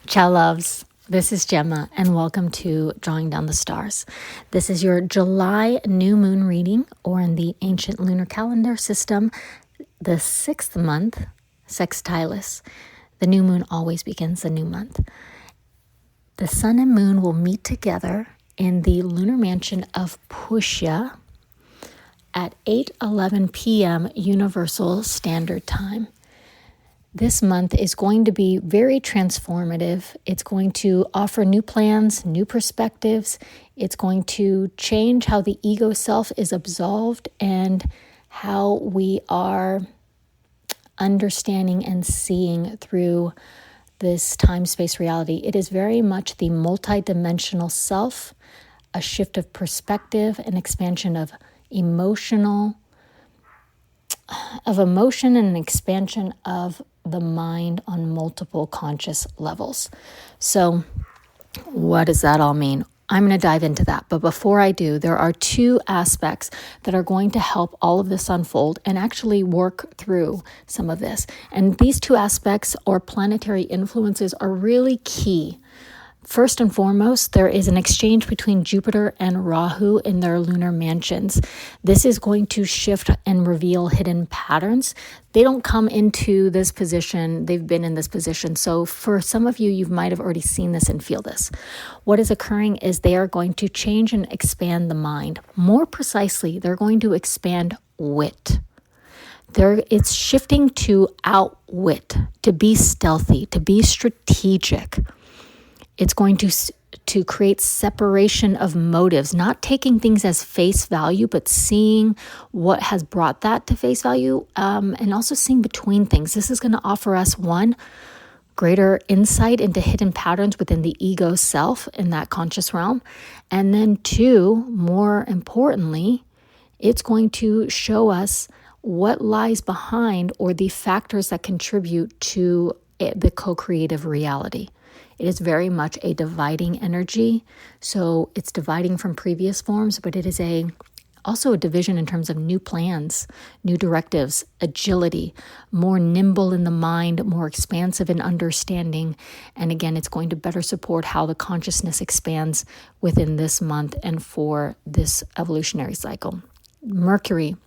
Ciao loves, this is Gemma and welcome to Drawing Down the Stars. This is your July new moon reading, or in the ancient lunar calendar system, the 6th month, Sextilis. The new moon always begins the new month. The sun and moon will meet together in the lunar mansion of Pushya at 8:11 p.m. Universal Standard Time. This month is going to be very transformative. It's going to offer new plans, new perspectives. It's going to change how the ego self is absolved and how we are understanding and seeing through this time-space reality. It is very much the multidimensional self, a shift of perspective, an expansion of emotion and an expansion of the mind on multiple conscious levels. So what does that all mean? I'm going to dive into that. But before I do, there are two aspects that are going to help all of this unfold and actually work through some of this. And these two aspects, or planetary influences, are really key. First and foremost, there is an exchange between Jupiter and Rahu in their lunar mansions. This is going to shift and reveal hidden patterns. They don't come into this position, they've been in this position. So for some of you, you might have already seen this and feel this. What is occurring is they are going to change and expand the mind. More precisely, they're going to expand wit. It's shifting to outwit, to be stealthy, to be strategic. It's going to create separation of motives, not taking things as face value, but seeing what has brought that to face value, and also seeing between things. This is going to offer us, one, greater insight into hidden patterns within the ego self in that conscious realm. And then two, more importantly, it's going to show us what lies behind, or the factors that contribute to the co-creative reality. It is very much a dividing energy. So it's dividing from previous forms, but it is also a division in terms of new plans, new directives, agility, more nimble in the mind, more expansive in understanding. And again, it's going to better support how the consciousness expands within this month and for this evolutionary cycle. Mercury,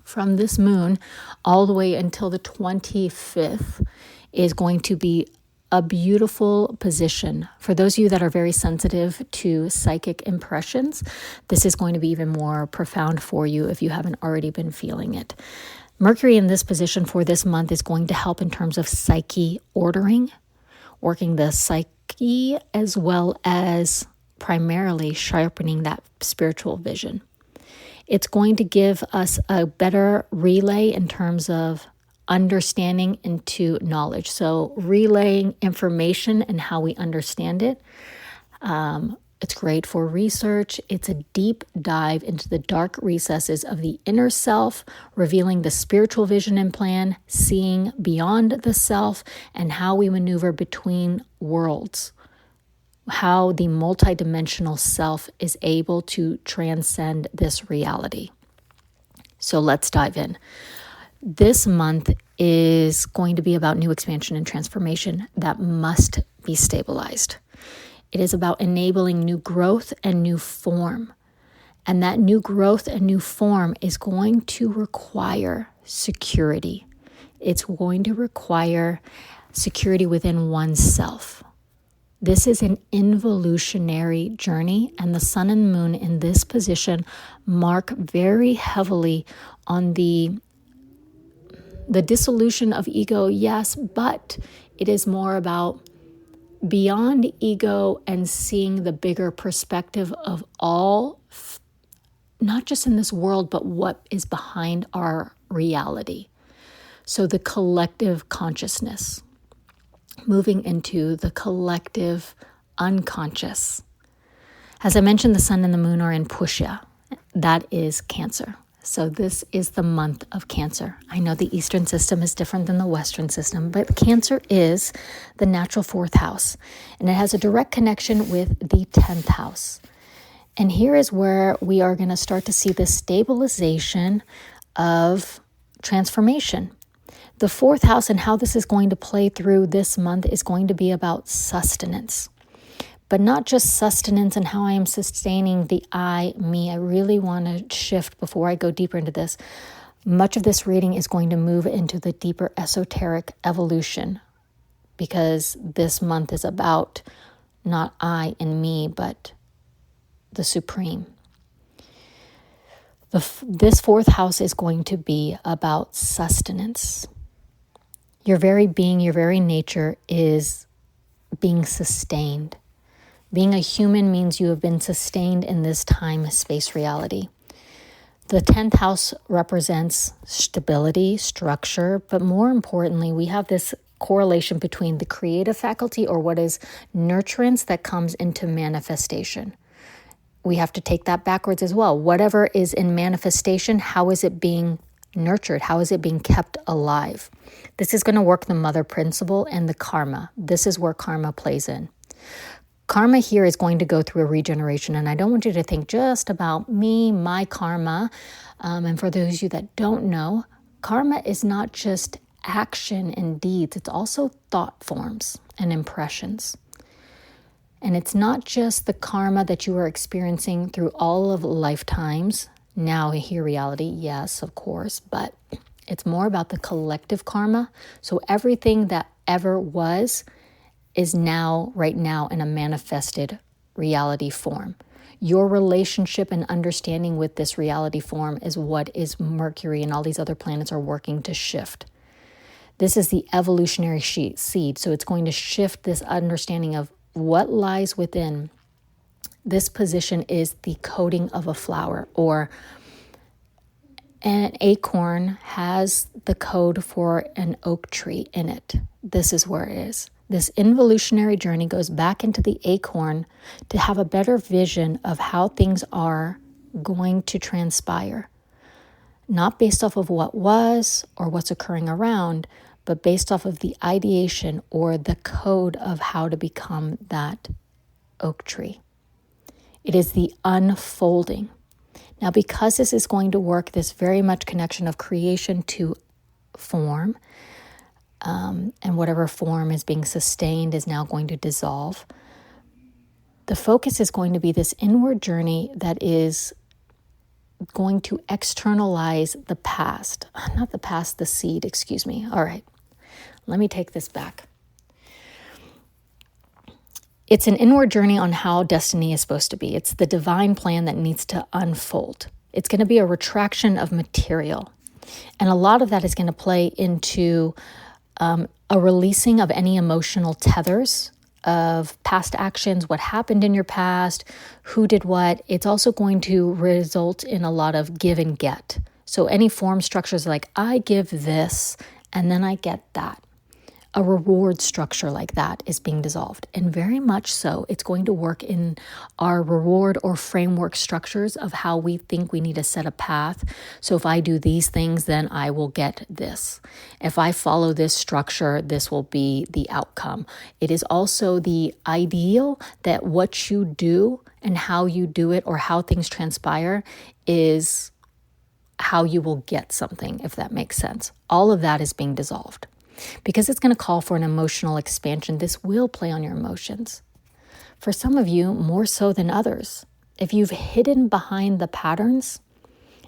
from this moon all the way until the 25th, is going to be a beautiful position. For those of you that are very sensitive to psychic impressions, this is going to be even more profound for you if you haven't already been feeling it. Mercury in this position for this month is going to help in terms of psyche ordering, working the psyche, as well as primarily sharpening that spiritual vision. It's going to give us a better relay in terms of understanding into knowledge. So relaying information and how we understand it. It's great for research. It's a deep dive into the dark recesses of the inner self, revealing the spiritual vision and plan, seeing beyond the self, and how we maneuver between worlds. How the multidimensional self is able to transcend this reality. So let's dive in. This month is going to be about new expansion and transformation that must be stabilized. It is about enabling new growth and new form. And that new growth and new form is going to require security. It's going to require security within oneself. This is an involutionary journey, and the sun and moon in this position mark very heavily on the dissolution of ego, yes, but it is more about beyond ego and seeing the bigger perspective of all, not just in this world, but what is behind our reality. So the collective consciousness, moving into the collective unconscious. As I mentioned, the sun and the moon are in Pushya. That is Cancer. So this is the month of Cancer. I know the Eastern system is different than the Western system, but Cancer is the natural 4th house, and it has a direct connection with the 10th house. And here is where we are going to start to see the stabilization of transformation. The fourth house and how this is going to play through this month is going to be about sustenance. But not just sustenance and how I am sustaining the I, me. I really want to shift before I go deeper into this. Much of this reading is going to move into the deeper esoteric evolution, because this month is about not I and me, but the Supreme. This fourth house is going to be about sustenance. Your very being, your very nature is being sustained. Being a human means you have been sustained in this time-space reality. The 10th house represents stability, structure, but more importantly, we have this correlation between the creative faculty, or what is nurturance, that comes into manifestation. We have to take that backwards as well. Whatever is in manifestation, how is it being nurtured? How is it being kept alive? This is going to work the mother principle and the karma. This is where karma plays in. Karma here is going to go through a regeneration, and I don't want you to think just about me, my karma. And for those of you that don't know, karma is not just action and deeds. It's also thought forms and impressions. And it's not just the karma that you are experiencing through all of lifetimes. Now here reality, yes, of course, but it's more about the collective karma. So everything that ever was is now, right now, in a manifested reality form. Your relationship and understanding with this reality form is what is Mercury and all these other planets are working to shift. This is the evolutionary seed. So it's going to shift this understanding of what lies within. This position is the coating of a flower, or an acorn has the code for an oak tree in it. This is where it is. This involutionary journey goes back into the acorn to have a better vision of how things are going to transpire. Not based off of what was or what's occurring around, but based off of the ideation or the code of how to become that oak tree. It is the unfolding. Now, because this is going to work this very much connection of creation to form, and whatever form is being sustained is now going to dissolve, the focus is going to be this inward journey that is going to externalize the past. Not the past, the seed, excuse me. All right, let me take this back. It's an inward journey on how destiny is supposed to be. It's the divine plan that needs to unfold. It's going to be a retraction of material. And a lot of that is going to play into a releasing of any emotional tethers of past actions, what happened in your past, who did what. It's also going to result in a lot of give and get. So any form structures like I give this and then I get that. A reward structure like that is being dissolved. And very much so, it's going to work in our reward or framework structures of how we think we need to set a path. So if I do these things, then I will get this. If I follow this structure, this will be the outcome. It is also the ideal that what you do and how you do it or how things transpire is how you will get something, if that makes sense. All of that is being dissolved. Because it's going to call for an emotional expansion, this will play on your emotions. For some of you, more so than others. If you've hidden behind the patterns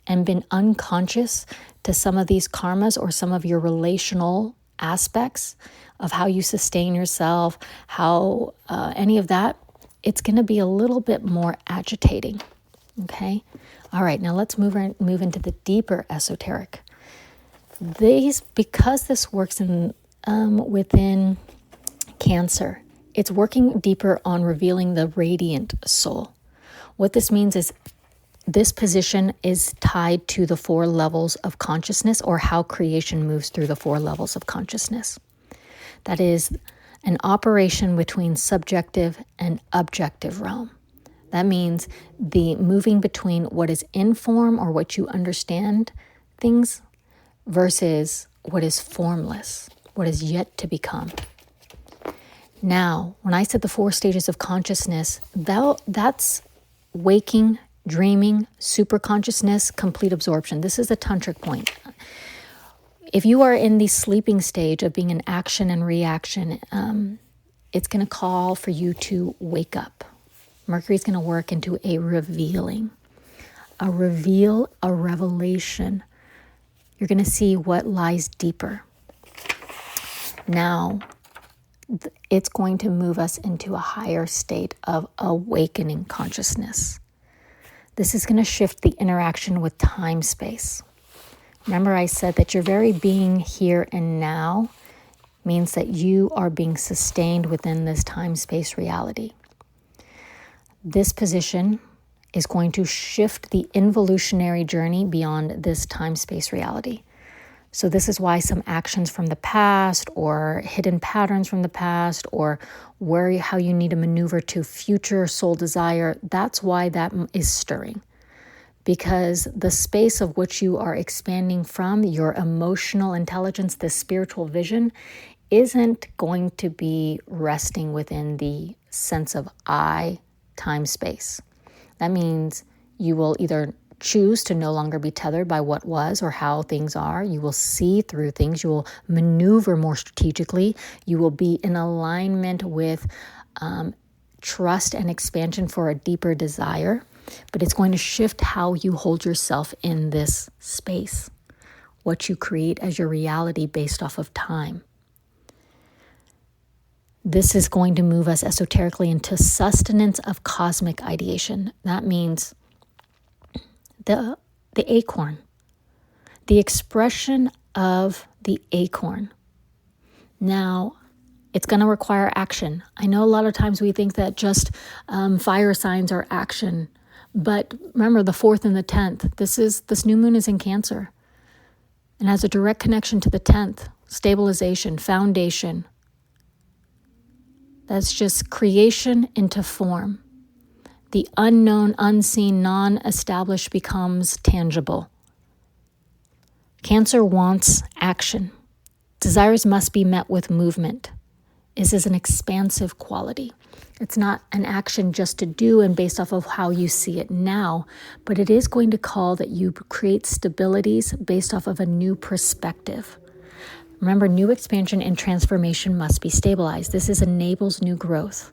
and been unconscious to some of these karmas or some of your relational aspects of how you sustain yourself, how any of that, it's going to be a little bit more agitating. Okay? All right, now let's move into the deeper esoteric. Because this works in within Cancer, it's working deeper on revealing the radiant soul. What this means is this position is tied to the 4 levels of consciousness, or how creation moves through the 4 levels of consciousness. That is an operation between subjective and objective realm. That means the moving between what is in form or what you understand things versus what is formless, what is yet to become. Now, when I said the 4 stages of consciousness, that's waking, dreaming, superconsciousness, complete absorption. This is the tantric point. if you are in the sleeping stage of being in action and reaction, it's going to call for you to wake up. Mercury's going to work into a revealing. A reveal, a revelation. You're going to see what lies deeper. Now, it's going to move us into a higher state of awakening consciousness. This is going to shift the interaction with time-space. Remember, I said that your very being here and now means that you are being sustained within this time-space reality. This position is going to shift the involutionary journey beyond this time-space reality. So this is why some actions from the past or hidden patterns from the past or how you need to maneuver to future soul desire, that's why that is stirring. Because the space of which you are expanding from, your emotional intelligence, this spiritual vision, isn't going to be resting within the sense of I, time, space. That means you will either choose to no longer be tethered by what was or how things are. You will see through things. You will maneuver more strategically. You will be in alignment with trust and expansion for a deeper desire. But it's going to shift how you hold yourself in this space, what you create as your reality based off of time. This is going to move us esoterically into sustenance of cosmic ideation. That means the acorn, the expression of the acorn. Now, it's going to require action. I know a lot of times we think that just fire signs are action, but remember the 4th and the 10th. This new moon is in Cancer and has a direct connection to the 10th, stabilization, foundation. That's just creation into form. The unknown, unseen, non-established becomes tangible. Cancer wants action. Desires must be met with movement. This is an expansive quality. It's not an action just to do and based off of how you see it now, but it is going to call that you create stabilities based off of a new perspective. Remember, new expansion and transformation must be stabilized. This enables new growth.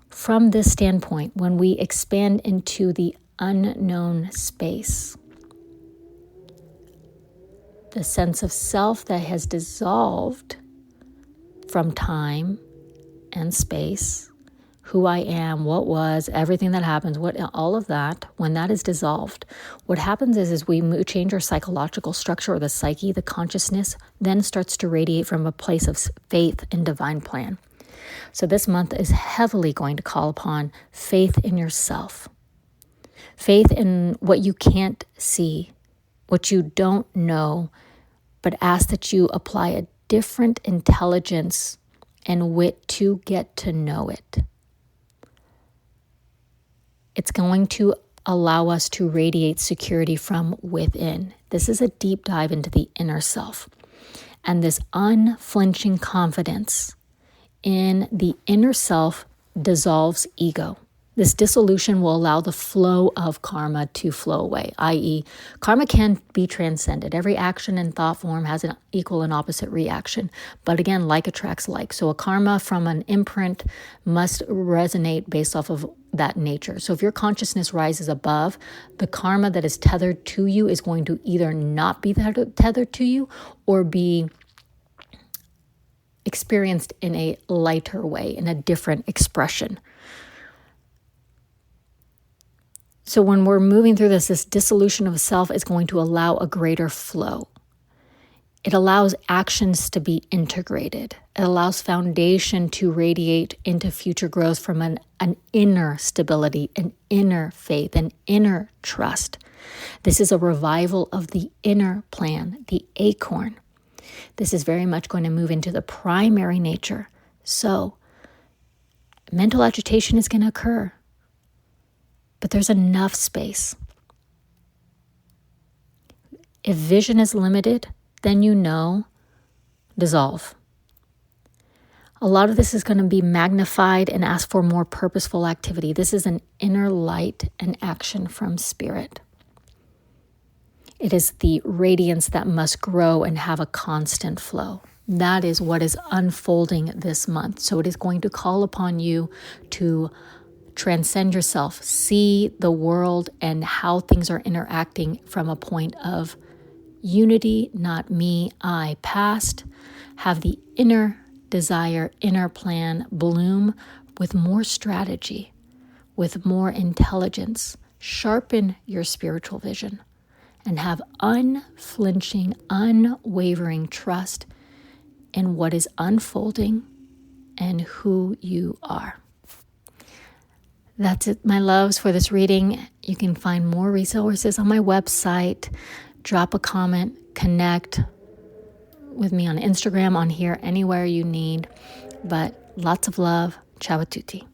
From this standpoint, when we expand into the unknown space, the sense of self that has dissolved from time and space, who I am, what was, everything that happens, all of that, when that is dissolved, what happens is we change our psychological structure or the psyche, the consciousness, then starts to radiate from a place of faith in divine plan. So this month is heavily going to call upon faith in yourself, faith in what you can't see, what you don't know, but ask that you apply a different intelligence and wit to get to know it. It's going to allow us to radiate security from within. This is a deep dive into the inner self. And this unflinching confidence in the inner self dissolves ego. This dissolution will allow the flow of karma to flow away, i.e., karma can be transcended. Every action and thought form has an equal and opposite reaction. But again, like attracts like. So a karma from an imprint must resonate based off of that nature. So if your consciousness rises above, the karma that is tethered to you is going to either not be tethered to you or be experienced in a lighter way, in a different expression. So when we're moving through this dissolution of self is going to allow a greater flow. It allows actions to be integrated. It allows foundation to radiate into future growth from an inner stability, an inner faith, an inner trust. This is a revival of the inner plan, the acorn. This is very much going to move into the primary nature. So mental agitation is going to occur. But there's enough space. If vision is limited, then dissolve. A lot of this is going to be magnified and ask for more purposeful activity. This is an inner light and action from spirit. It is the radiance that must grow and have a constant flow. That is what is unfolding this month. So it is going to call upon you to transcend yourself, see the world and how things are interacting from a point of unity, not me, I, past. Have the inner desire, inner plan bloom with more strategy, with more intelligence. Sharpen your spiritual vision and have unflinching, unwavering trust in what is unfolding and who you are. That's it, my loves, for this reading. You can find more resources on my website. Drop a comment, connect with me on Instagram, on here, anywhere you need. But lots of love. Ciao a tutti.